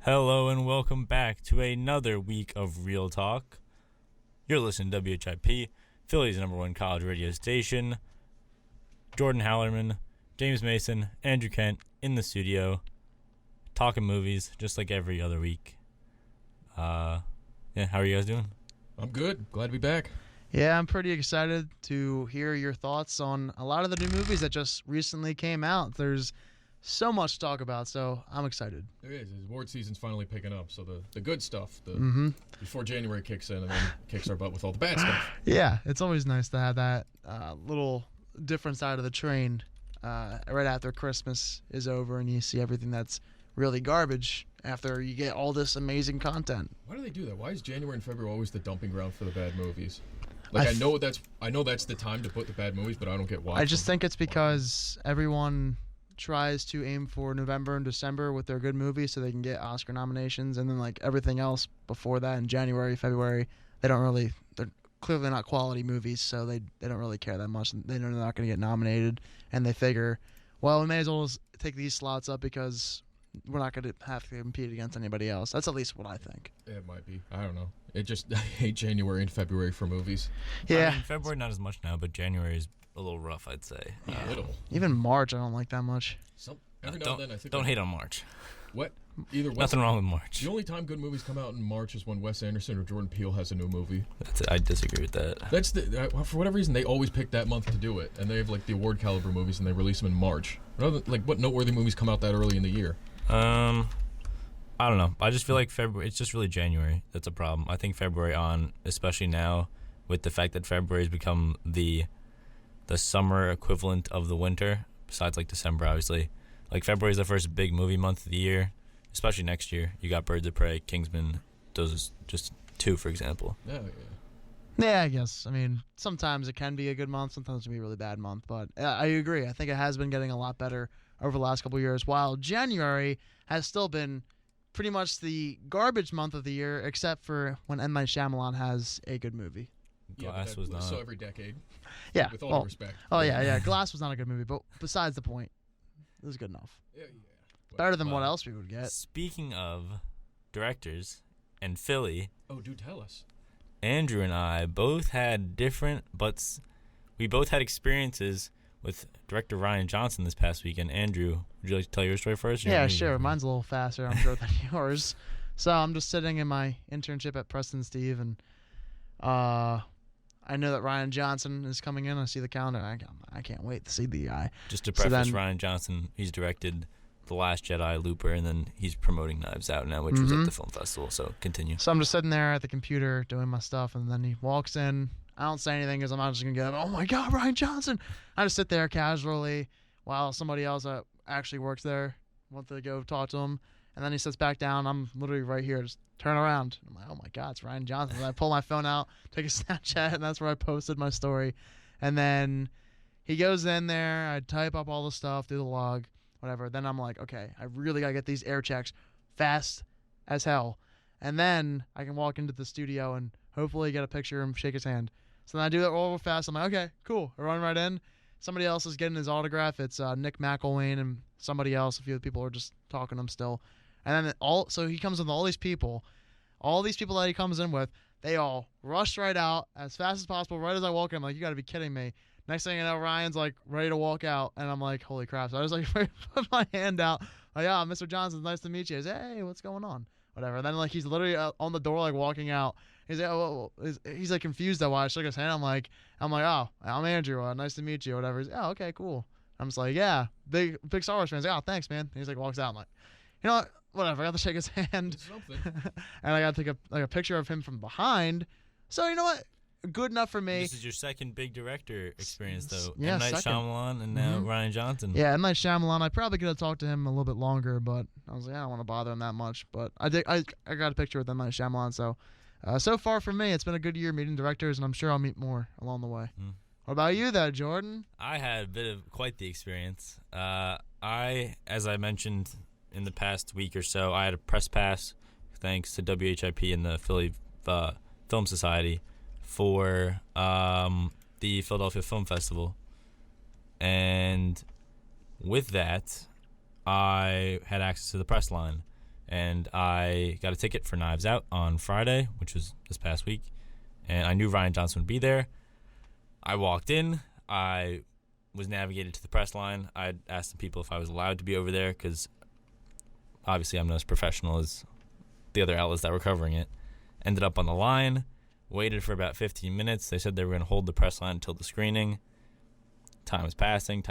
Hello and welcome back to another week of Real Talk. You're listening to WHIP, Philly's #1 college radio station. Jordan Hallerman, James Mason, Andrew Kent in the studio, talking movies just like every other week. How are you guys doing? I'm good. Glad to be back. Yeah, I'm pretty excited to hear your thoughts on a lot of the new movies that just recently came out. There's so much to talk about, so I'm excited. There is. Award season's finally picking up, so the good stuff, before January kicks in and then kicks our butt with all the bad stuff. Yeah, it's always nice to have that little different side of the train right after Christmas is over and you see everything that's really garbage after you get all this amazing content. Why do they do that? Why is January and February always the dumping ground for the bad movies? Like I know that's the time to put the bad movies, but I don't get why. I just think it's because everyone tries to aim for November and December with their good movies so they can get Oscar nominations, and then like everything else before that in January, February, they're clearly not quality movies, so they don't really care that much. They know they're not going to get nominated, and they figure, well, we may as well just take these slots up because we're not going to have to compete against anybody else. That's at least what I think. It might be. I don't know. I hate January and February for movies. Yeah. I mean, February not as much now, but January is a little rough, I'd say. Little. Even March, I don't like that much. Every now and then I think don't hate on March. What? Nothing wrong with March. The only time good movies come out in March is when Wes Anderson or Jordan Peele has a new movie. I disagree with that. That's for whatever reason they always pick that month to do it, and they have like the award caliber movies and they release them in March. What noteworthy movies come out that early in the year? I don't know. I just feel like February. It's just really January that's a problem. I think February on, especially now, with the fact that February has become the summer equivalent of the winter. Besides like December, obviously. Like February is the first big movie month of the year, especially next year. You got Birds of Prey, Kingsman. Those just two, for example. Yeah, I guess. I mean, sometimes it can be a good month, sometimes it can be a really bad month. But I agree. I think it has been getting a lot better over the last couple of years, while January has still been pretty much the garbage month of the year, except for when M. Night Shyamalan has a good movie. Glass was not. So every decade. Yeah. With all due respect. Oh, yeah. Glass was not a good movie, but besides the point, it was good enough. Yeah. Better than what else we would get. Speaking of directors and Philly. Oh, do tell us. Andrew and I both had we both had experiences with director Rian Johnson this past weekend. Andrew, would you like to tell your story first? Yeah, sure. Mine's a little faster, I'm sure, than yours. So I'm just sitting in my internship at Preston Steve, and I know that Rian Johnson is coming in. I see the calendar. I can't wait to see the guy. Just to preface, Rian Johnson, he's directed The Last Jedi, Looper, and then he's promoting Knives Out now, which was at the film festival. So continue. So I'm just sitting there at the computer doing my stuff, and then he walks in. I don't say anything because I'm not just going to go, oh, my God, Rian Johnson. I just sit there casually while somebody else that actually works there wants to go talk to him. And then he sits back down. I'm literally right here. Just turn around. I'm like, oh, my God, it's Rian Johnson. And I pull my phone out, take a Snapchat, and that's where I posted my story. And then he goes in there. I type up all the stuff, do the log, whatever. Then I'm like, okay, I really got to get these air checks fast as hell. And then I can walk into the studio and hopefully get a picture of him, shake his hand. So then I do that all fast. I'm like, okay, cool. I run right in. Somebody else is getting his autograph. It's Nick McElwain and somebody else. A few people are just talking to him still. And then so he comes with all these people. All these people that he comes in with, they all rush right out as fast as possible. Right as I walk in, I'm like, you got to be kidding me. Next thing you know, Ryan's like ready to walk out. And I'm like, holy crap. So I was like, put my hand out. Like, yeah, Mr. Johnson, nice to meet you. He's like, hey, what's going on? Whatever. And then like he's literally on the door, like walking out. He's like, he's like confused though. While I shook his hand, I'm like, oh, I'm Andrew. Nice to meet you. Whatever. He's like, oh, okay, cool. I'm just like, yeah, big Star Wars fan. He's like, oh, thanks, man. And he's like, walks out. I'm like, you know what? Whatever. I got to shake his hand, and I got to take a picture of him from behind. So you know what? Good enough for me. This is your second big director experience, though. Yeah, M. Night second. Shyamalan and now Rian Johnson. Yeah, M. Night Shyamalan. I probably could have talked to him a little bit longer, but I was like, I don't want to bother him that much. But I did. I got a picture with M. Night Shyamalan. So far for me, it's been a good year meeting directors, and I'm sure I'll meet more along the way. What about you, though, Jordan? I had a bit of quite the experience. As I mentioned in the past week or so, I had a press pass, thanks to WHIP and the Philly Film Society, for the Philadelphia Film Festival. And with that, I had access to the press line. and I got a ticket for Knives Out on Friday, which was this past week, and I knew Rian Johnson would be there. I walked in. I was navigated to the press line. I asked some people if I was allowed to be over there because obviously I'm not as professional as the other outlets that were covering it. Ended up on the line, waited for about 15 minutes. They said they were going to hold the press line until the screening. Time was passing.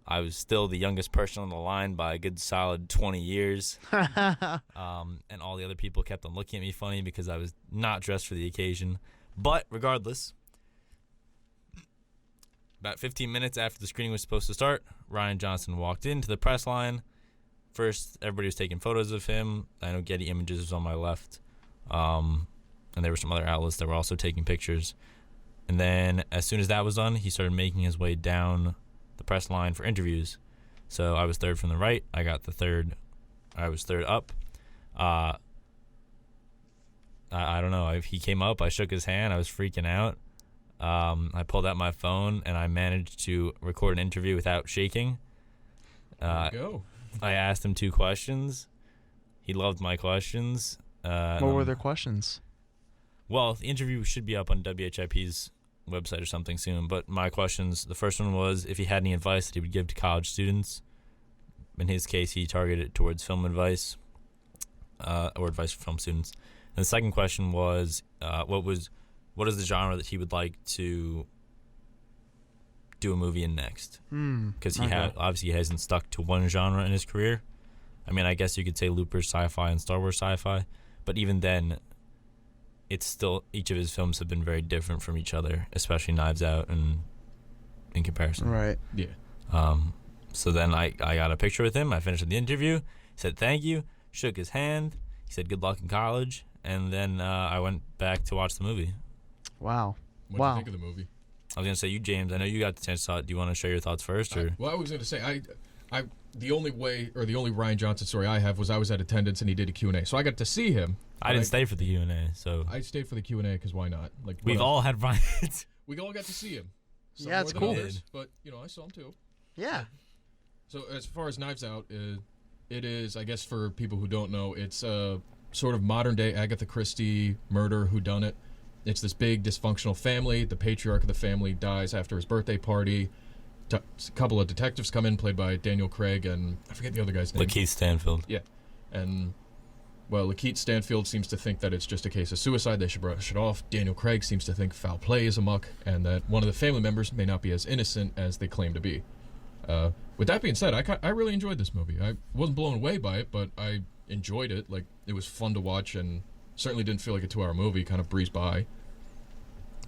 I was still the youngest person on the line by a good solid 20 years. And all the other people kept on looking at me funny because I was not dressed for the occasion. But regardless, about 15 minutes after the screening was supposed to start, Rian Johnson walked into the press line. First, everybody was taking photos of him. I know Getty Images was on my left. And there were some other outlets that were also taking pictures. And then as soon as that was done, he started making his way down the press line for interviews. So I was third from the right. I was third up. I don't know. He came up. I shook his hand. I was freaking out. I pulled out my phone, and I managed to record an interview without shaking. There you go. I asked him 2 questions. He loved my questions. What were their questions? Well, the interview should be up on WHIP's website or something soon, but my questions, the first one was if he had any advice that he would give to college students. In his case, he targeted it towards film advice, or advice for film students. And the second question was, what is the genre that he would like to do a movie in next? Because obviously he hasn't stuck to one genre in his career. I mean, I guess you could say Looper's sci-fi and Star Wars sci-fi, but even then, it's still, each of his films have been very different from each other, especially Knives Out and in comparison. Right. Yeah. So then I got a picture with him. I finished the interview. He said thank you, shook his hand. He said good luck in college, and then I went back to watch the movie. Wow. What do you think of the movie? I was going to say, you, James, I know you got the chance to saw it. Do you want to share your thoughts first? Or? I was going to say, the only Rian Johnson story I have was I was at attendance and he did a Q&A. So I got to see him. I didn't stay for the Q&A, so. I stayed for the Q&A because why not? Like We've all had Rian. We all got to see him. Some Yeah, it's more than cool. Others, but, I saw him too. Yeah. So as far as Knives Out, it is, I guess for people who don't know, it's a sort of modern-day Agatha Christie murder whodunit. It's this big dysfunctional family. The patriarch of the family dies after his birthday party. A couple of detectives come in, played by Daniel Craig and I forget the other guy's name. Lakeith Stanfield. Yeah. And, well, Lakeith Stanfield seems to think that it's just a case of suicide. They should brush it off. Daniel Craig seems to think foul play is amok and that one of the family members may not be as innocent as they claim to be. With that being said, I really enjoyed this movie. I wasn't blown away by it, but I enjoyed it. Like, it was fun to watch and certainly didn't feel like a 2-hour movie. Kind of breezed by.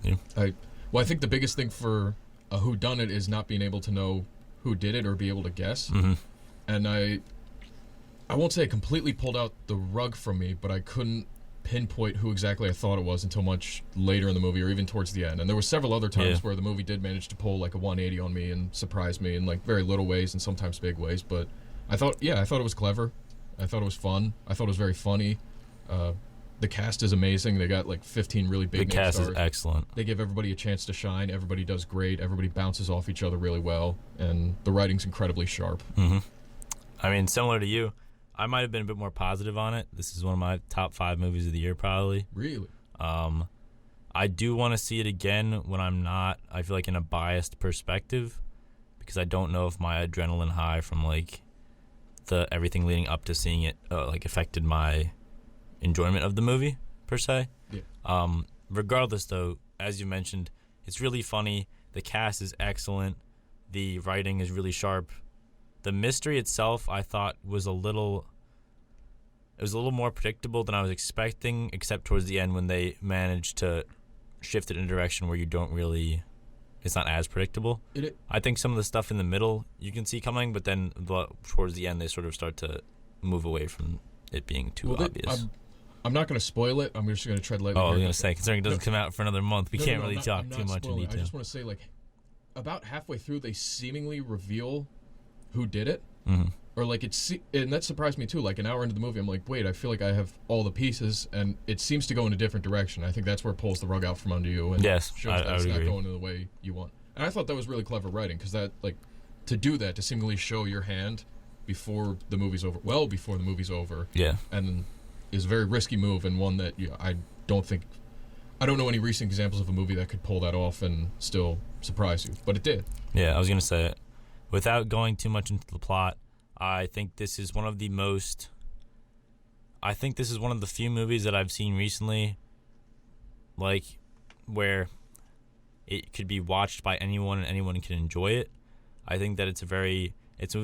Yeah. I think the biggest thing for a whodunit is not being able to know who did it or be able to guess. Mm-hmm. And I won't say it completely pulled out the rug from me, but I couldn't pinpoint who exactly I thought it was until much later in the movie or even towards the end. And there were several other times where the movie did manage to pull like a 180 on me and surprise me in like very little ways and sometimes big ways. But I thought it was clever. I thought it was fun. I thought it was very funny. The cast is amazing. They got like 15 really big The name cast stars. is excellent. They give everybody a chance to shine. Everybody does great. Everybody bounces off each other really well. And the writing's incredibly sharp. Mm-hmm. I mean, similar to you, I might have been a bit more positive on it. This is one of my top 5 movies of the year, probably. Really? I do want to see it again when I'm not, I feel like, in a biased perspective, because I don't know if my adrenaline high from like the everything leading up to seeing it like affected my enjoyment of the movie per se. Yeah. Regardless, though, as you mentioned, it's really funny. The cast is excellent. The writing is really sharp. The mystery itself, I thought, was a little more predictable than I was expecting, except towards the end when they managed to shift it in a direction where it's not as predictable. I think some of the stuff in the middle you can see coming, but then towards the end they sort of start to move away from it being too obvious. I'm not going to spoil it. I'm just going to tread lightly. I was going to say, considering it doesn't come out for another month, we can't really talk too much in detail. I just want to say, like, about halfway through, they seemingly reveal who did it. Mm-hmm. Or, like, and that surprised me, too. Like, an hour into the movie, I'm like, wait, I feel like I have all the pieces, and it seems to go in a different direction. I think that's where it pulls the rug out from under you and yes, shows that it's not agree. going in the way you want. And I thought that was really clever writing, because that, like, to do that, to seemingly show your hand before the movie's over, well before the movie's over. Yeah. And is a very risky move, and one that I don't know any recent examples of a movie that could pull that off and still surprise you, but it did. Yeah, I was going to say it. Without going too much into the plot, I think this is one of the few movies that I've seen recently, like, where it could be watched by anyone and anyone can enjoy it. I think that it's a movie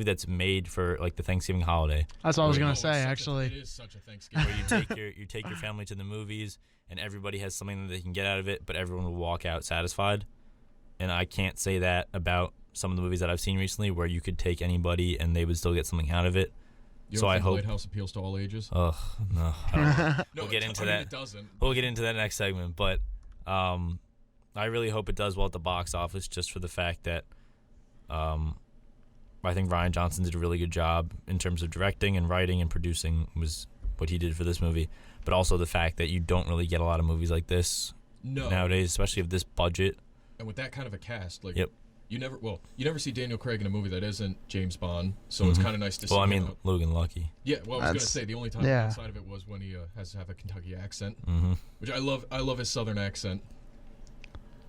that's made for, like, the Thanksgiving holiday. That's what I was gonna say. Actually, it is such a Thanksgiving. Where you take your family to the movies, and everybody has something that they can get out of it, but everyone will walk out satisfied. And I can't say that about some of the movies that I've seen recently, where you could take anybody and they would still get something out of it. So I hope Lighthouse appeals to all ages. Oh no, I don't know. No, we'll get into that. that. It doesn't. We'll get into that next segment, but I really hope it does well at the box office, just for the fact that I think Rian Johnson did a really good job in terms of directing and writing and producing, was what he did for this movie. But also the fact that you don't really get a lot of movies like this nowadays, especially with this budget. And with that kind of a cast, like, yep. You never see Daniel Craig in a movie that isn't James Bond, so it's kind of nice to see. Well, I mean, him Logan Lucky. Yeah, well, I was gonna say the only time outside of it was when he has to have a Kentucky accent, which I love. I love his Southern accent.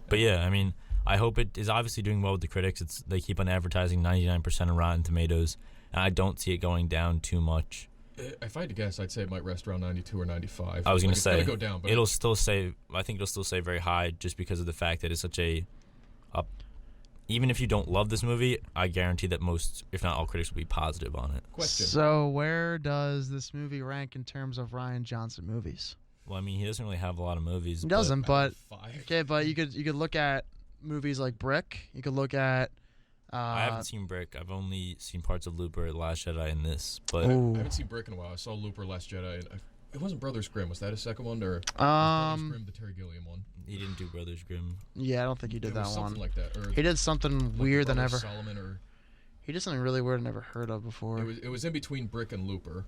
But yeah, I mean, I hope it is obviously doing well with the critics. They keep on advertising 99% on Rotten Tomatoes, and I don't see it going down too much. If I had to guess, I'd say it might rest around 92 or 95. I was going to say, it's gonna go down, but it'll still say. I think it'll still say very high, just because of the fact that it's such a. Even if you don't love this movie, I guarantee that most, if not all, critics will be positive on it. Question. So where does this movie rank in terms of Rian Johnson movies? Well, I mean, he doesn't really have a lot of movies. He doesn't, but okay, but you could look at movies like Brick. You could look at. I haven't seen Brick. I've only seen parts of Looper, Last Jedi, and this. But I haven't seen Brick in a while. I saw Looper, Last Jedi, and it wasn't Brothers Grimm. Was that a second one, or Brothers Grimm, the Terry Gilliam one? He didn't do Brothers Grimm. Yeah, I don't think he did that something one. like that. Or he did something weird that never. Solomon, or he did something really weird I never heard of before. It was in between Brick and Looper.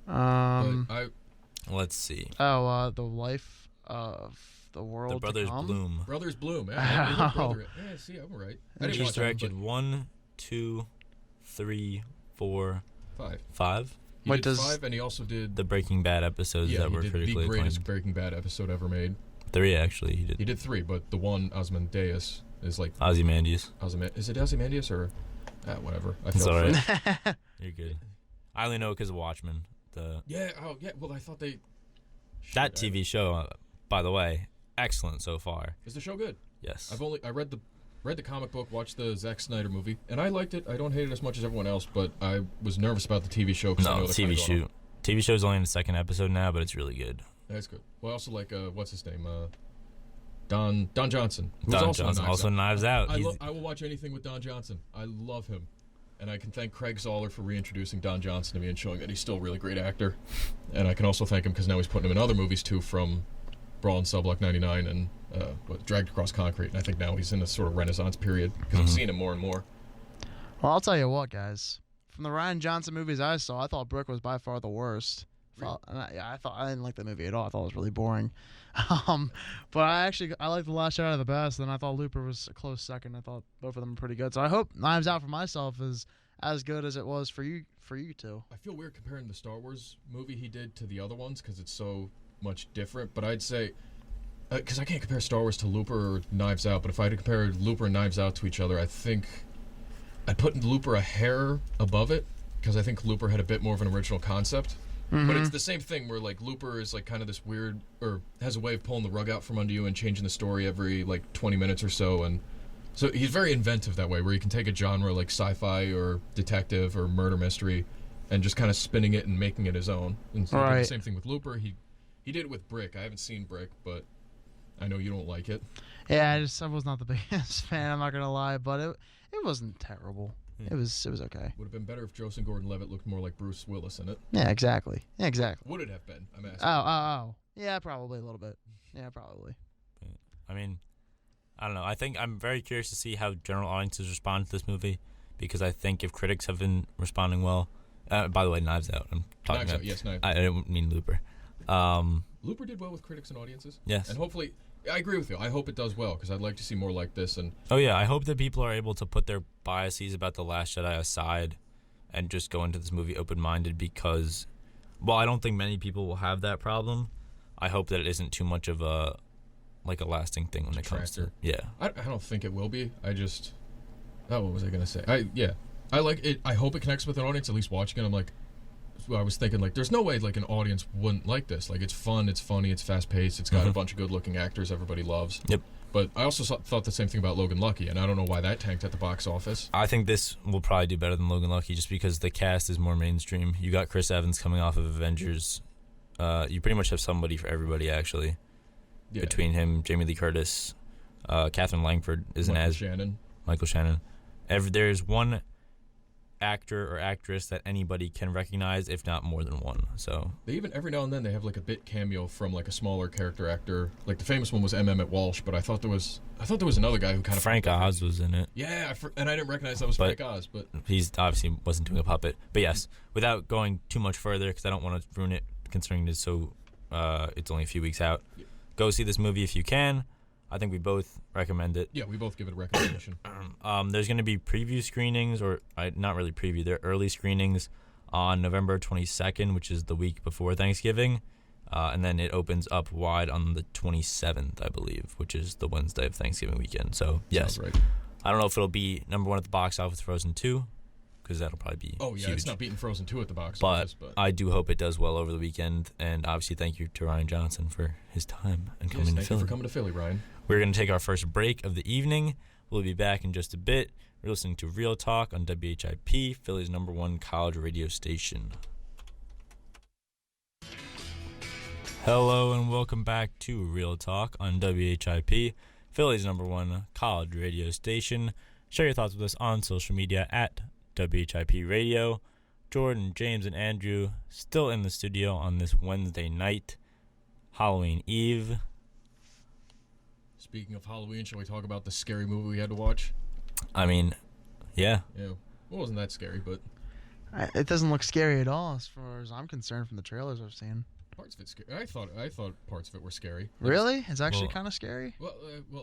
Let's see. Oh, the life of the world. The Brothers to come? Bloom. Brothers Bloom. Oh. Yeah, see, I'm right. He's directed 1, 2, 3, 4, 5. He did 5, and he also did the Breaking Bad episodes that were critically acclaimed. The greatest Breaking Bad episode ever made. 3, actually, he did. He did 3, but the one, Ozymandias, is like... Ozymandias. Is it Ozymandias, or... whatever. It's alright. You're good. I only know because of Watchmen. Well, I thought they... That TV show, by the way, excellent so far. Is the show good? Yes. I read the comic book, watched the Zack Snyder movie, and I liked it. I don't hate it as much as everyone else, but I was nervous about the TV show. No, TV show's only in the second episode now, but it's really good. That's good. Well, I also like, what's his name? Don Johnson. Don Johnson, also Knives Out. I will watch anything with Don Johnson. I love him. And I can thank Craig Zoller for reintroducing Don Johnson to me and showing that he's still a really great actor. And I can also thank him because now he's putting him in other movies, too, from Brawl in Cell Block 99 and Dragged Across Concrete. And I think now he's in a sort of renaissance period because I'm seeing him more and more. Well, I'll tell you what, guys. From the Rian Johnson movies I saw, I thought Brick was by far the worst. Really? I didn't like the movie at all. I thought it was really boring. But I liked The Last Jedi the best, and I thought Looper was a close second. I thought both of them were pretty good. So I hope Knives Out for myself is as good as it was for you two. I feel weird comparing the Star Wars movie he did to the other ones because it's so much different. But I'd say, because I can't compare Star Wars to Looper or Knives Out, but if I had to compare Looper and Knives Out to each other, I think I'd put Looper a hair above it because I think Looper had a bit more of an original concept. But it's the same thing where, like, Looper is, like, kind of this weird, or has a way of pulling the rug out from under you and changing the story every, like, 20 minutes or so. And so he's very inventive that way, where he can take a genre like sci-fi or detective or murder mystery and just kind of spinning it and making it his own. And so he did the same thing with Looper. He did it with Brick. I haven't seen Brick, but I know you don't like it. Yeah, I was not the biggest fan, I'm not going to lie, but it wasn't terrible. It was okay. Would have been better if Joseph Gordon-Levitt looked more like Bruce Willis in it. Yeah, exactly. Would it have been? I'm asking. Oh. Yeah, probably a little bit. Yeah, probably. I mean, I don't know. I think I'm very curious to see how general audiences respond to this movie, because I think if critics have been responding well, by the way, Knives Out. I'm talking Knives about. Out, yes, Knives. I didn't mean Looper. Looper did well with critics and audiences. Yes. And hopefully, I agree with you. I hope it does well because I'd like to see more like this. And oh yeah, I hope that people are able to put their biases about The Last Jedi aside and just go into this movie open-minded because, while I don't think many people will have that problem, I hope that it isn't too much of a lasting thing when it comes to I don't think it will be. What was I gonna say? I like it. I hope it connects with an audience. At least watching it, I was thinking there's no way an audience wouldn't like this. It's fun, it's funny, it's fast paced, it's got a bunch of good looking actors everybody loves. Yep. But I also thought the same thing about Logan Lucky, and I don't know why that tanked at the box office. I think this will probably do better than Logan Lucky just because the cast is more mainstream. You got Chris Evans coming off of Avengers. You pretty much have somebody for everybody, actually. Yeah. Between him, Jamie Lee Curtis, Catherine Langford isn't Michael Shannon. There's one actor or actress that anybody can recognize, if not more than one. So they even every now and then they have a bit cameo from a smaller character actor. The famous one was M. Emmett Walsh, but I thought there was another guy who kind of Frank Oz was in it. Yeah, and I didn't recognize that was Frank Oz, but he's obviously wasn't doing a puppet. But yes, without going too much further, because I don't want to ruin it, considering it's only a few weeks out. Yeah. Go see this movie if you can. I think we both recommend it. Yeah, we both give it a recommendation. There's going to be preview screenings, not really preview, they're early screenings on November 22nd, which is the week before Thanksgiving. And then it opens up wide on the 27th, I believe, which is the Wednesday of Thanksgiving weekend. So, yes. Right. I don't know if it'll be number one at the box office, Frozen 2, because that'll probably be huge. It's not beating Frozen 2 at the box office. But I do hope it does well over the weekend. And obviously, thank you to Rian Johnson for his time and coming to Philly. Thank you for coming to Philly, Ryan. We're going to take our first break of the evening. We'll be back in just a bit. We're listening to Real Talk on WHIP, Philly's #1 college radio station. Hello and welcome back to Real Talk on WHIP, Philly's #1 college radio station. Share your thoughts with us on social media at WHIP Radio. Jordan, James, and Andrew still in the studio on this Wednesday night, Halloween Eve. Speaking of Halloween, shall we talk about the scary movie we had to watch? I mean, yeah. Yeah. It wasn't that scary, but it doesn't look scary at all as far as I'm concerned from the trailers I've seen. Parts of it scary. I thought parts of it were scary. Really? It's actually kind of scary?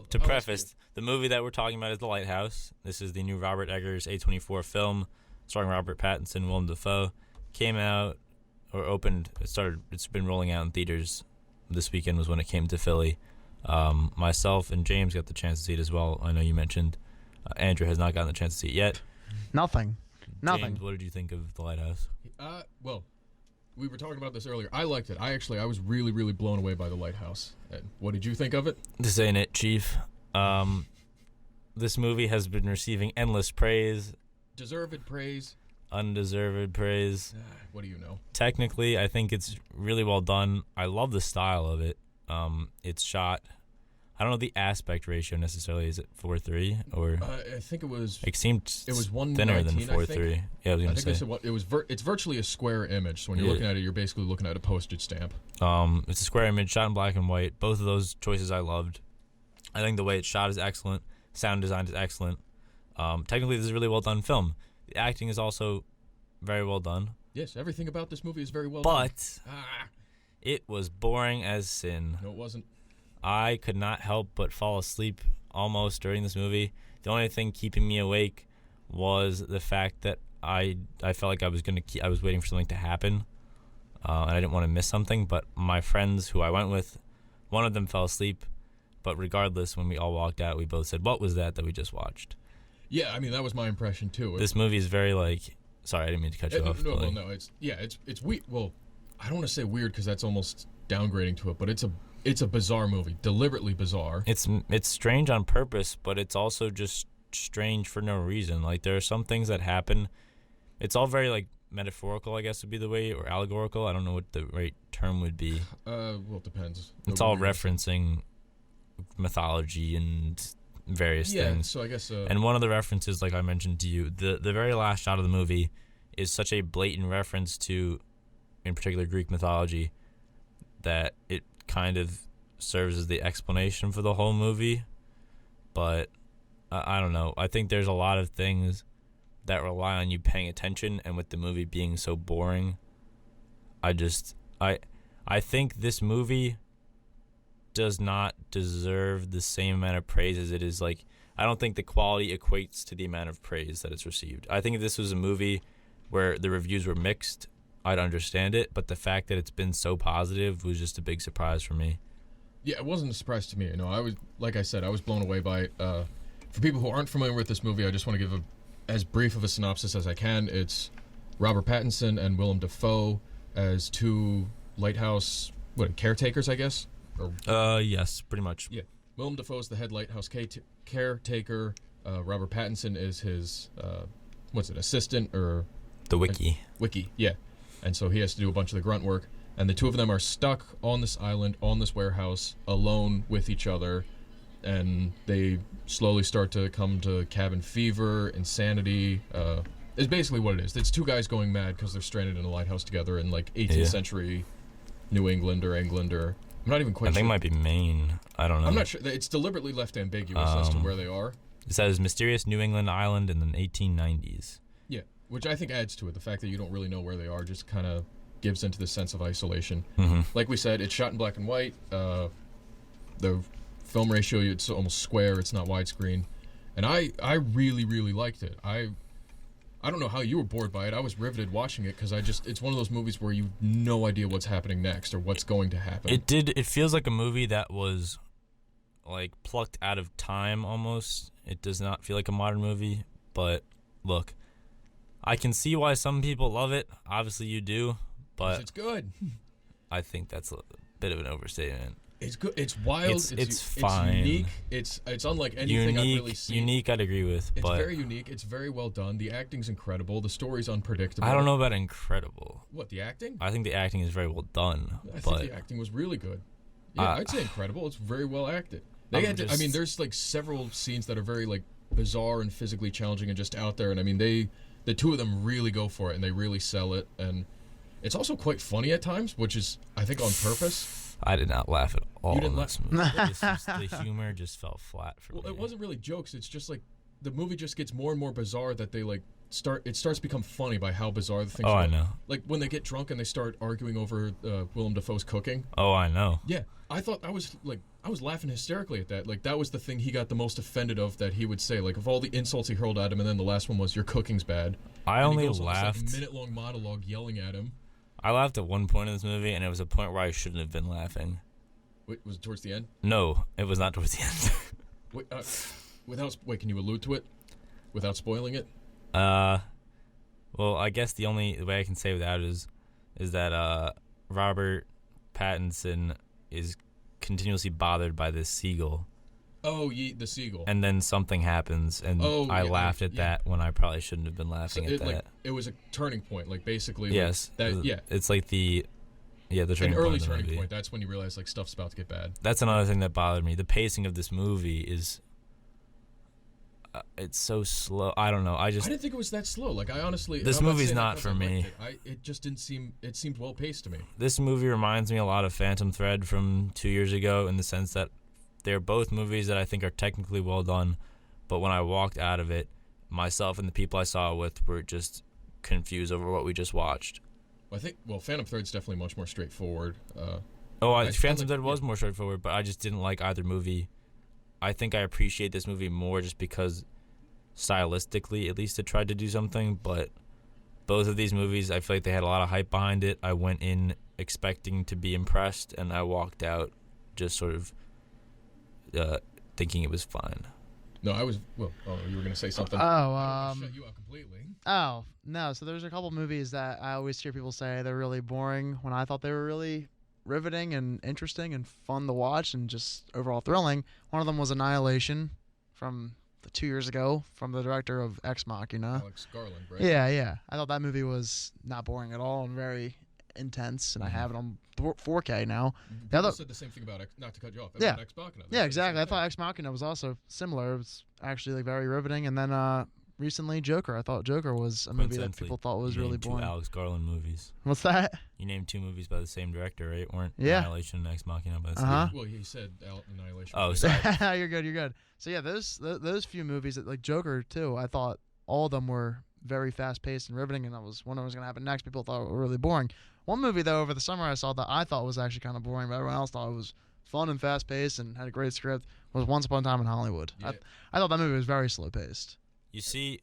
To preface, the movie that we're talking about is The Lighthouse. This is the new Robert Eggers A24 film starring Robert Pattinson, Willem Dafoe. Came out or opened. It's been rolling out in theaters. This weekend was when it came to Philly. Myself and James got the chance to see it as well. I know you mentioned Andrew has not gotten the chance to see it yet. Nothing. James, what did you think of The Lighthouse? We were talking about this earlier. I liked it. I was really, really blown away by The Lighthouse. And what did you think of it? This ain't it, Chief. This movie has been receiving endless praise. Deserved praise. Undeserved praise. What do you know? Technically, I think it's really well done. I love the style of it. It's shot. I don't know the aspect ratio necessarily. Is it 4:3 or? I think it was. It seemed it was 1:19, thinner than 4:3. Yeah, I was gonna say. They said it was. It's virtually a square image. So when you're looking at it, you're basically looking at a postage stamp. It's a square image shot in black and white. Both of those choices I loved. I think the way it's shot is excellent. Sound design is excellent. Technically, this is a really well done film. The acting is also very well done. Yes, everything about this movie is very well done. But it was boring as sin. No, it wasn't. I could not help but fall asleep almost during this movie. The only thing keeping me awake was the fact that I felt like I was waiting for something to happen, and I didn't want to miss something. But my friends who I went with, one of them fell asleep. But regardless, when we all walked out, we both said, "What was that we just watched?" Yeah, I mean that was my impression too. This movie is very Sorry, I didn't mean to cut you off. No, it's weird. Well, I don't want to say weird because that's almost downgrading to it, but it's a bizarre movie, deliberately bizarre. It's strange on purpose, but it's also just strange for no reason. There are some things that happen. It's all very metaphorical, I guess would be the way, or allegorical. I don't know what the right term would be. It depends. It's all referencing mythology and various things. So I guess. And one of the references, like I mentioned to you, the very last shot of the movie is such a blatant reference to, in particular, Greek mythology, that it kind of serves as the explanation for the whole movie. But I don't know. I think there's a lot of things that rely on you paying attention, and with the movie being so boring, I think this movie does not deserve the same amount of praise as it is. I don't think the quality equates to the amount of praise that it's received. I think if this was a movie where the reviews were mixed, I'd understand it. But the fact that it's been so positive was just a big surprise for me. Yeah, it wasn't a surprise to me. I was, like I said, I was blown away by it. For people who aren't familiar with this movie, I just want to give as brief of a synopsis as I can. It's Robert Pattinson and Willem Dafoe as two lighthouse caretakers, I guess. Yes, pretty much. Yeah, Willem Dafoe is the head lighthouse caretaker. Robert Pattinson is his assistant or the wiki. Wiki, yeah. And so he has to do a bunch of the grunt work. And the two of them are stuck on this island, on this warehouse, alone with each other. And they slowly start to come to cabin fever, insanity. It's basically what it is. It's two guys going mad because they're stranded in a lighthouse together in like 18th century New England or England or... I'm not even quite sure. I think it might be Maine. I don't know. I'm not sure. It's deliberately left ambiguous as to where they are. It says mysterious New England island in the 1890s. Yeah, which I think adds to it. The fact that you don't really know where they are just kind of gives into the sense of isolation. Mm-hmm. Like we said, it's shot in black and white. The film ratio, it's almost square. It's not widescreen. And I really, really liked it. I don't know how you were bored by it. I was riveted watching it because it's one of those movies where you have no idea what's happening next or what's going to happen. It feels like a movie that was like plucked out of time almost. It does not feel like a modern movie, but look, I can see why some people love it. Obviously you do, but it's good. I think that's a bit of an overstatement. It's good. It's wild. It's fine. It's unique. It's unlike anything I've really seen. Unique, I'd agree with. It's but very unique. It's very well done. The acting's incredible. The story's unpredictable. I don't know about incredible. What, the acting? I think the acting is very well done. I think the acting was really good. Yeah, I'd say incredible. It's very well acted. There's like several scenes that are very like bizarre and physically challenging and just out there. And I mean, the two of them really go for it and they really sell it. And it's also quite funny at times, which is I think on purpose. I did not laugh at all. You didn't laugh? The humor just fell flat for me. Well, it wasn't really jokes. It's just like the movie just gets more and more bizarre that they like it starts to become funny by how bizarre the things are. I know. Like when they get drunk and they start arguing over Willem Dafoe's cooking. Oh, I know. Yeah. I thought I was laughing hysterically at that. Like that was the thing he got the most offended of that he would say. Like of all the insults he hurled at him, and then the last one was your cooking's bad. I only laughed. On this, like, minute-long monologue yelling at him. I laughed at one point in this movie, and it was a point where I shouldn't have been laughing. Wait, was it towards the end? No, it was not towards the end. Can you allude to it without spoiling it? Well, I guess the only way I can say without is that Robert Pattinson is continuously bothered by this seagull. Oh, the seagull. And then something happens, and I laughed at that when I probably shouldn't have been laughing at that. Like, it was a turning point, like basically. Yes. It's like the turning point. An early turning point. That's when you realize like stuff's about to get bad. That's another thing that bothered me. The pacing of this movie is. It's so slow. I don't know. I didn't think it was that slow. Like I honestly. This movie's not for me. It just didn't seem. It seemed well paced to me. This movie reminds me a lot of Phantom Thread from 2 years ago in the sense that they're both movies that I think are technically well done, but when I walked out of it, myself and the people I saw it with were just confused over what we just watched. I think. Well, Phantom Thread's definitely much more straightforward. Phantom Thread was more straightforward, but I just didn't like either movie. I think I appreciate this movie more just because stylistically, at least it tried to do something, but both of these movies, I feel like they had a lot of hype behind it. I went in expecting to be impressed, and I walked out just sort of thinking it was fine. No, I was... Well, you were going to say something. Shut you out completely. Oh, no. So there's a couple movies that I always hear people say they're really boring when I thought they were really riveting and interesting and fun to watch and just overall thrilling. One of them was Annihilation from 2 years ago from the director of Ex Machina. Alex Garland, right? Yeah. I thought that movie was not boring at all and very intense, and I have it on 4K now. People said the same thing about not to cut you off. About Ex Machina. Yeah, exactly. I thought Ex Machina was also similar. It was actually like very riveting. And then recently Joker. I thought Joker was a movie that people thought was really boring. 2 Alex Garland movies. What's that? You named 2 movies by the same director, right? Weren't Annihilation and Ex Machina by the same? Well, he said Annihilation. Oh, sorry. You're good. So yeah, those few movies that, like Joker too, I thought all of them were very fast paced and riveting, and that was when it was going to happen next. People thought were really boring. One movie though over the summer I saw that I thought was actually kind of boring, but everyone else thought it was fun and fast paced and had a great script was Once Upon a Time in Hollywood. Yeah. I thought that movie was very slow paced. You see,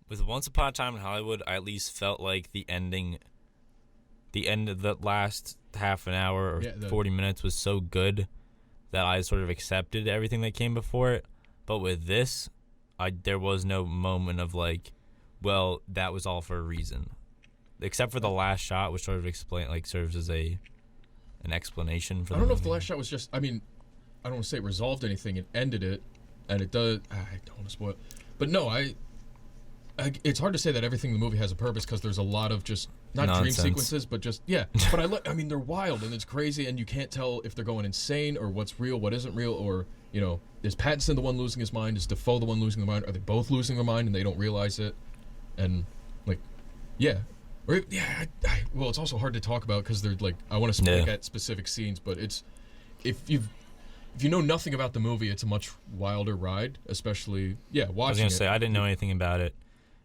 with Once Upon a Time in Hollywood, I at least felt like the end of the last half an hour or 40 minutes was so good that I sort of accepted everything that came before it. But with this, there was no moment of like, well, that was all for a reason, except for the last shot, which sort of serves as an explanation for. I don't know if the last shot was just. I mean, I don't want to say it resolved anything. It ended it, and it does. I don't want to spoil it, but no, it's hard to say that everything in the movie has a purpose because there's a lot of just not nonsense. Dream sequences, but just But I mean, they're wild and it's crazy, and you can't tell if they're going insane or what's real, what isn't real, or is Pattinson the one losing his mind? Is Defoe the one losing their mind? Are they both losing their mind and they don't realize it? And well, it's also hard to talk about because they're like I want to speak at specific scenes, but it's if you know nothing about the movie, it's a much wilder ride, especially watching it. I was gonna say I didn't know anything about it.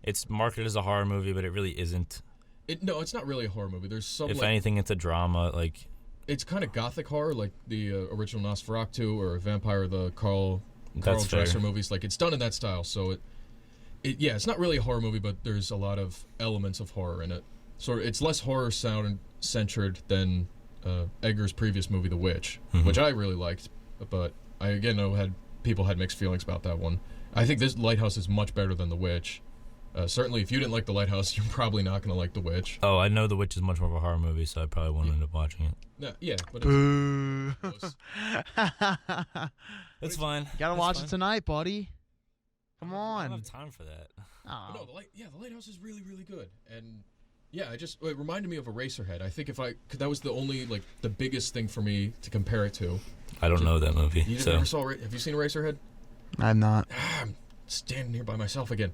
It's marketed as a horror movie, but it really isn't. No, it's not really a horror movie. There's some. If anything, it's a drama. Like it's kind of gothic horror, like the original Nosferatu or Vampire, the Carl Dresser movies. Like it's done in that style. So it's not really a horror movie, but there's a lot of elements of horror in it. So it's less horror centered than Eggers' previous movie, The Witch, which I really liked. But I again know people had mixed feelings about that one. I think this Lighthouse is much better than The Witch. Certainly, if you didn't like The Lighthouse, you're probably not going to like The Witch. Oh, I know The Witch is much more of a horror movie, so I probably won't end up watching it. But Boo. It's fine. You gotta watch it tonight, buddy. Come on. I don't have time for that. Oh. No, The Lighthouse is really, really good. And it reminded me of Eraserhead. I think cause that was the only, the biggest thing for me to compare it to. I don't know that movie. You never saw have you seen Eraserhead? I'm not. I'm standing here by myself again.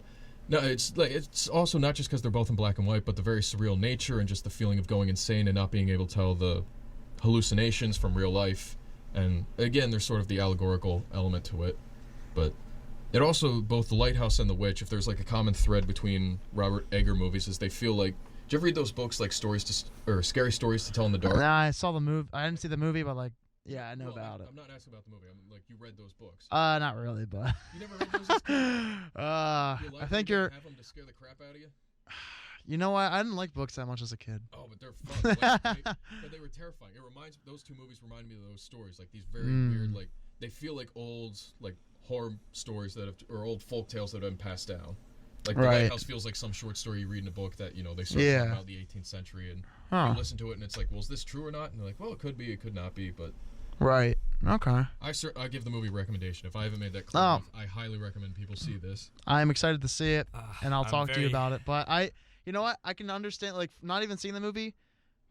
No, it's also not just because they're both in black and white, but the very surreal nature and just the feeling of going insane and not being able to tell the hallucinations from real life. And again, there's sort of the allegorical element to it. But it also, both The Lighthouse and The Witch, if there's a common thread between Robert Eggers movies, is they feel like. Did you ever read those books like Scary Stories to Tell in the Dark? Nah, I saw the movie. I didn't see the movie, but I know about it. I'm not asking about the movie. I'm you read those books. Not really, but. You never read those as a kid? I think you're. Have them to scare the crap out of you? You know what? I didn't like books that much as a kid. Oh, but they're fun. But they were terrifying. Those two movies remind me of those stories, these very weird, they feel like old, horror stories or old folk tales that have been passed down. The Lighthouse feels like some short story you read in a book that they started about the 18th century, and you listen to it and it's like, well, is this true or not? And they're like, well, it could be, it could not be, but. Right. Okay. I give the movie a recommendation. If I haven't made that clear enough, I highly recommend people see this. I'm excited to see it, and I'll talk to you about it. But you know what? I can understand, not even seeing the movie,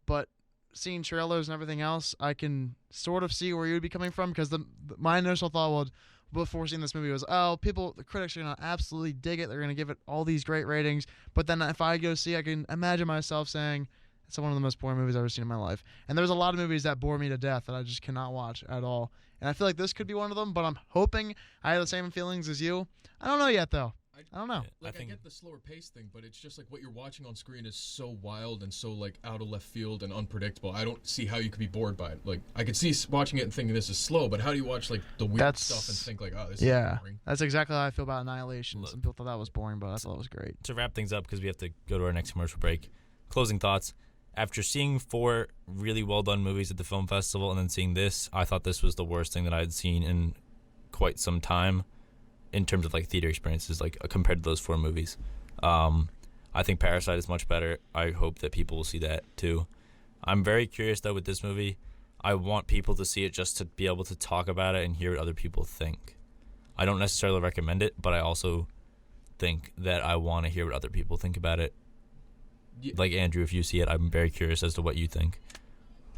but seeing trailers and everything else, I can sort of see where you would be coming from, because my initial thought before seeing this movie was, the critics are going to absolutely dig it. They're going to give it all these great ratings. But then if I go see, I can imagine myself saying, it's one of the most boring movies I've ever seen in my life. And there's a lot of movies that bore me to death that I just cannot watch at all. And I feel like this could be one of them, but I'm hoping I have the same feelings as you. I don't know yet, though. I don't know. I get the slower pace thing, but it's just what you're watching on screen is so wild and so out of left field and unpredictable. I don't see how you could be bored by it. I could see watching it and thinking this is slow, but how do you watch the weird stuff and think this is boring? That's exactly how I feel about Annihilation. Some people thought that was boring, but I thought it was great. To wrap things up, because we have to go to our next commercial break. Closing thoughts. After seeing 4 really well done movies at the film festival and then seeing this, I thought this was the worst thing that I had seen in quite some time. In terms of theater experiences, compared to those 4 movies, I think Parasite is much better. I hope that people will see that too. I'm very curious though with this movie. I want people to see it just to be able to talk about it and hear what other people think. I don't necessarily recommend it, but I also think that I want to hear what other people think about it. Yeah. Andrew, if you see it, I'm very curious as to what you think.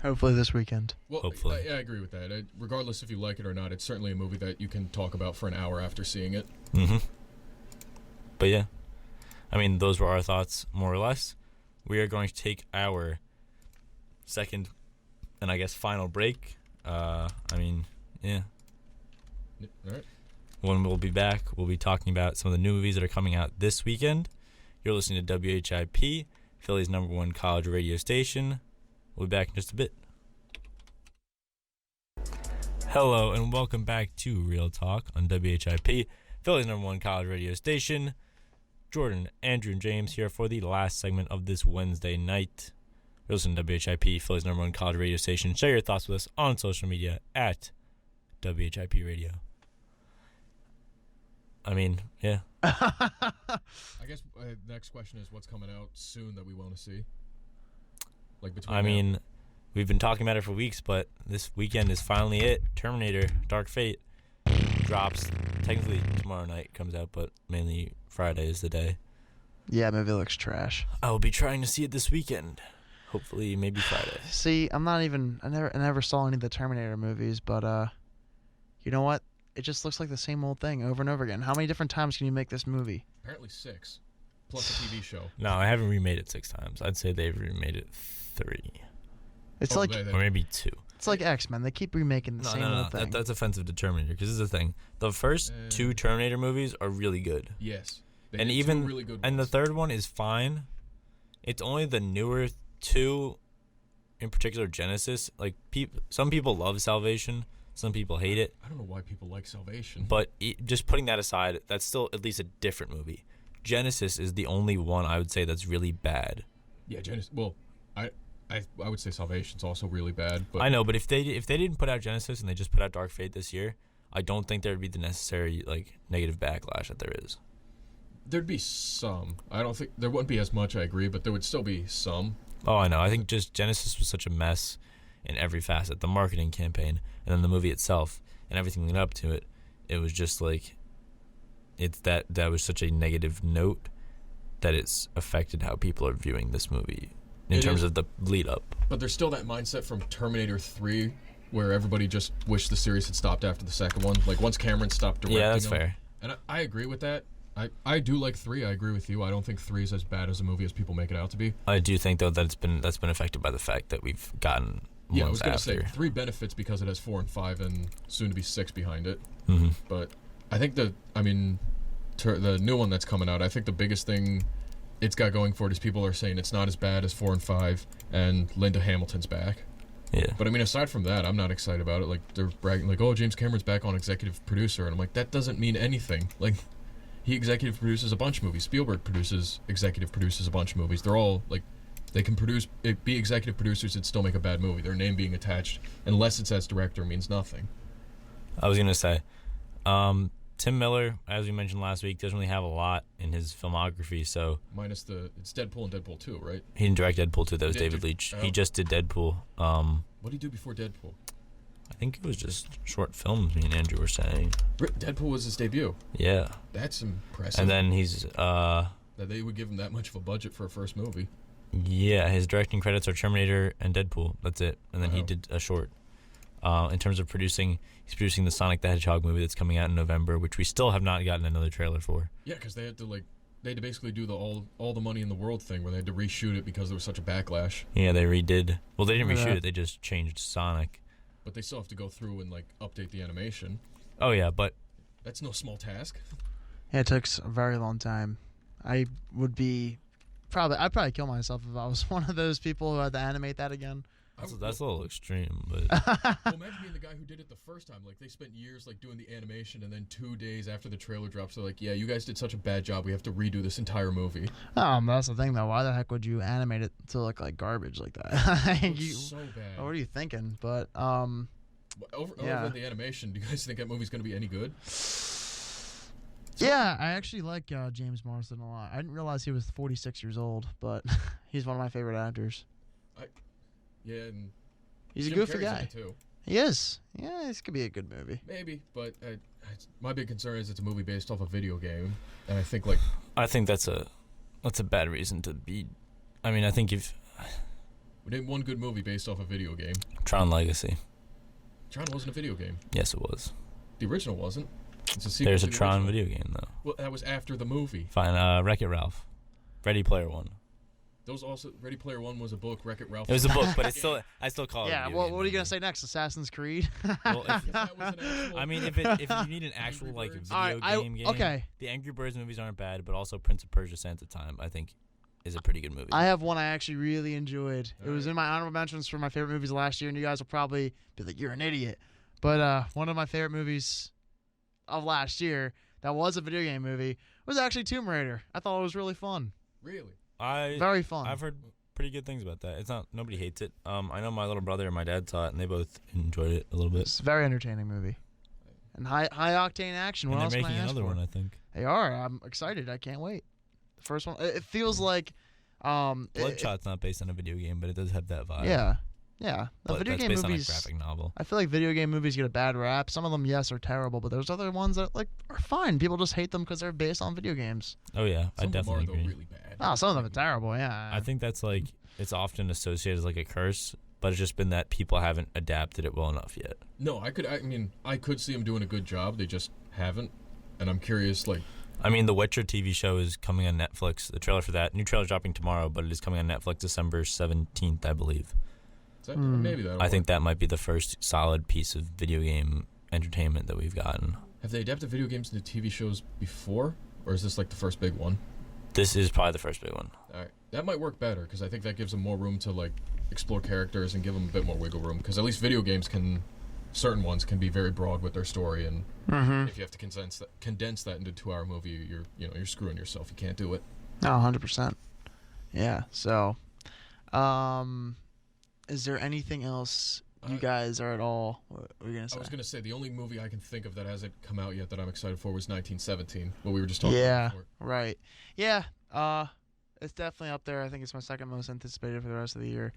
Hopefully this weekend. Well, Hopefully. I agree with that. Regardless if you like it or not, it's certainly a movie that you can talk about for an hour after seeing it. Mm-hmm. But yeah, those were our thoughts, more or less. We are going to take our second and I guess final break. Yeah. All right. When we'll be back, we'll be talking about some of the new movies that are coming out this weekend. You're listening to WHIP, Philly's #1 college radio station. We'll be back in just a bit. Hello, and welcome back to Real Talk on WHIP, Philly's #1 college radio station. Jordan, Andrew, and James here for the last segment of this Wednesday night. You're listening to WHIP, Philly's #1 college radio station. Share your thoughts with us on social media at WHIP Radio. I mean, yeah. I guess next question is what's coming out soon that we want to see? Like between we've been talking about it for weeks, but this weekend is finally it. Terminator, Dark Fate drops. Technically tomorrow night comes out, but mainly Friday is the day. Yeah, movie looks trash. I will be trying to see it this weekend. Hopefully, maybe Friday. See, I never saw any of the Terminator movies, but you know what? It just looks like the same old thing over and over again. How many different times can you make this movie? Apparently 6, plus a TV show. No, I haven't remade it 6 times. I'd say they've remade it 3. It's or maybe 2. It's like X-Men. They keep remaking the same old thing. That's offensive to Terminator, because this is the thing. The first 2 Terminator movies are really good. Yes. And even really good ones. And the third one is fine. It's only the newer 2, in particular Genesis. Like some people love Salvation. Some people hate it. I don't know why people like Salvation. But just putting that aside, that's still at least a different movie. Genesis is the only one I would say that's really bad. Yeah, Genesis. Well, I would say Salvation's also really bad. But I know, but if they didn't put out Genesis and they just put out Dark Fate this year, I don't think there would be the necessary negative backlash that there is. There'd be some. I don't think there wouldn't be as much. I agree, but there would still be some. Oh, I know. I think just Genesis was such a mess in every facet. The marketing campaign, and then the movie itself, and everything leading up to it. It was just that was such a negative note that it's affected how people are viewing this movie in terms of the lead up. But there's still that mindset from Terminator 3 where everybody just wished the series had stopped after the second one. Like once Cameron stopped directing. Yeah, that's fair. And I agree with that. I do like 3. I agree with you. I don't think 3 is as bad as a movie as people make it out to be. I do think though that that's been affected by the fact that we've gotten I was going to say 3 benefits because it has 4 and 5 and soon to be 6 behind it. Mm-hmm. But I think the new one that's coming out, I think the biggest thing it's got going for it is people are saying it's not as bad as 4 and 5, and Linda Hamilton's back. Yeah. But I mean, aside from that, I'm not excited about it. Like they're bragging, like, "Oh, James Cameron's back on executive producer," and I'm like, that doesn't mean anything. Like, he executive produces a bunch of movies. Spielberg executive produces a bunch of movies. They're all like, they can be executive producers and still make a bad movie. Their name being attached, unless it's as director, means nothing. I was gonna say, Tim Miller, as we mentioned last week, doesn't really have a lot in his filmography. So minus it's Deadpool and Deadpool 2, right? He didn't direct Deadpool 2. That was David Leitch. He just did Deadpool. What did he do before Deadpool? I think it was just short films. Me and Andrew were saying. Deadpool was his debut. Yeah. That's impressive. And then he's that they would give him that much of a budget for a first movie. Yeah, his directing credits are Terminator and Deadpool. That's it. And then he did a short. In terms of producing, he's producing the Sonic the Hedgehog movie that's coming out in November, which we still have not gotten another trailer for. Yeah, because they had to basically do the all the money in the world thing where they had to reshoot it because there was such a backlash. Yeah, they redid. Well, they didn't reshoot it. They just changed Sonic. But they still have to go through and update the animation. Oh yeah, but that's no small task. Yeah, it took a very long time. I'd probably kill myself if I was one of those people who had to animate that again. That's a little extreme, but well, imagine being the guy who did it the first time. Like, they spent years doing the animation, and then 2 days after the trailer drops, they're like, "Yeah, you guys did such a bad job. We have to redo this entire movie." That's the thing, though. Why the heck would you animate it to look like garbage like that? So bad. What are you thinking? But over the animation, do you guys think that movie's going to be any good? Yeah, I actually like James Marsden a lot. I didn't realize he was 46 years old, but he's one of my favorite actors. Yeah, and he's Jim a goofy Carrey's in guy. it too. He is. Yeah, this could be a good movie. Maybe, but my big concern is it's a movie based off a video game, and I think that's a bad reason to be. I mean, I think if we name one good movie based off a video game, Tron Legacy. Tron wasn't a video game. Yes, it was. The original wasn't. It's a sequel. There's a to the Tron original. video game though. Well, that was after the movie. Fine. Wreck-It Ralph. Ready Player One. Those also Ready Player One was a book. Wreck-It Ralph. It was a book, but I still call it. Yeah. Well, what are you gonna say next? Assassin's Creed. Well, That was an actual, I mean, if you need an actual video game, okay. The Angry Birds movies aren't bad, but also Prince of Persia: Sands of Time, I think, is a pretty good movie. I have one I actually really enjoyed. It was in my honorable mentions for my favorite movies last year, and you guys will probably be like, "You're an idiot." But one of my favorite movies of last year that was a video game movie was actually Tomb Raider. I thought it was really fun. Really? Very fun. I've heard pretty good things about that. It's not nobody hates it. I know my little brother and my dad saw it, and they both enjoyed it a little bit. It's a very entertaining movie. And high octane action. And What else they're can I making ask another for? one, I think. They are. I'm excited. I can't wait. The first one. It feels like. Bloodshot's not based on a video game, but it does have that vibe. Yeah. Yeah. The But video that's game based movies. on a graphic novel. I feel like video game movies get a bad rap. Some of them, yes, are terrible, but there's other ones that are fine. People just hate them because they're based on video games. Oh yeah, I Some of them definitely are, though, agree. really bad. Oh, some of them are terrible. Yeah. I think that's like it's often associated as like a curse, but it's just been that people haven't adapted it well enough yet. No, I could see them doing a good job. They just haven't, and I'm curious. Like, I mean, the Witcher TV show is coming on Netflix. The trailer for that new trailer dropping tomorrow, but it is coming on Netflix December 17th, I believe. maybe that. I think that might be the first solid piece of video game entertainment that we've gotten. Have they adapted video games into TV shows before, or is this like the first big one? This is probably the first big one. All right, that might work better because I think that gives them more room to like explore characters and give them a bit more wiggle room. Because at least video games certain ones can be very broad with their story, and if you have to condense that into a 2-hour movie, you're screwing yourself. You can't do it. No, 100%. Yeah. So, is there anything else you guys are at all? What were you gonna say? I was gonna say the only movie I can think of that hasn't come out yet that I'm excited for was 1917. What we were just talking about before. Right. Yeah. It's definitely up there. I think it's my second most anticipated for the rest of the year.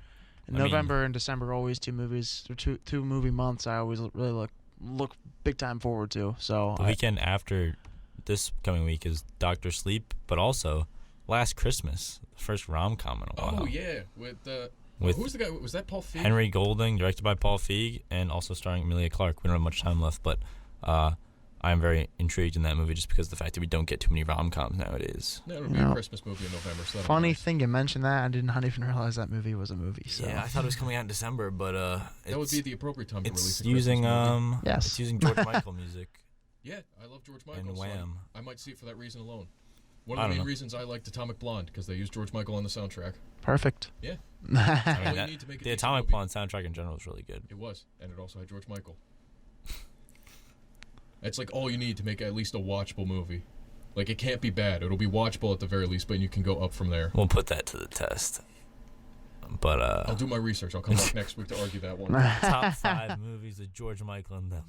In November and December are always two movies. They're two movie months. I always really look big time forward to. So the weekend after this coming week is Doctor Sleep, but also Last Christmas, the first rom-com in a while. Oh yeah, with who's the guy? Was that Paul Feig? Henry Golding, directed by Paul Feig, and also starring Emilia Clarke. We don't have much time left, but I'm very intrigued in that movie just because of the fact that we don't get too many rom-coms nowadays. No, it'll be a Christmas movie in November. So funny thing you mentioned that. I did not even realize that movie was a movie. So. Yeah, I thought it was coming out in December, but that would be the appropriate time to release it's a using Christmas movie. Yes. It's using George Michael music. Yeah, I love George Michael. And Wham. So I might see it for that reason alone. One of the main reasons I liked Atomic Blonde because they used George Michael on the soundtrack. Perfect. Yeah. I mean, need to make a the decent Atomic movie. Blonde soundtrack in general is really good. It was, and it also had George Michael. It's like all you need to make at least a watchable movie. Like it can't be bad. It'll be watchable at the very least, but you can go up from there. We'll put that to the test. But I'll do my research. I'll come back next week to argue that one. top 5 movies with George Michael in them.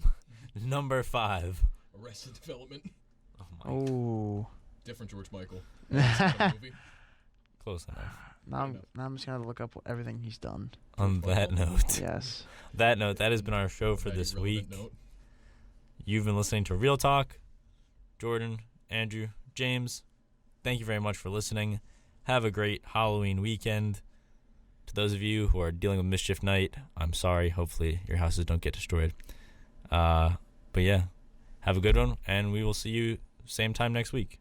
Number 5. Arrested Development. Oh my. Oh. Different George Michael. Movie. Close enough. Now I'm just gonna look up everything he's done. On that note. Yes. That has been our show for this week. You've been listening to Real Talk. Jordan, Andrew, James, thank you very much for listening. Have a great Halloween weekend. To those of you who are dealing with Mischief Night, I'm sorry. Hopefully your houses don't get destroyed. But yeah, have a good one, and we will see you same time next week.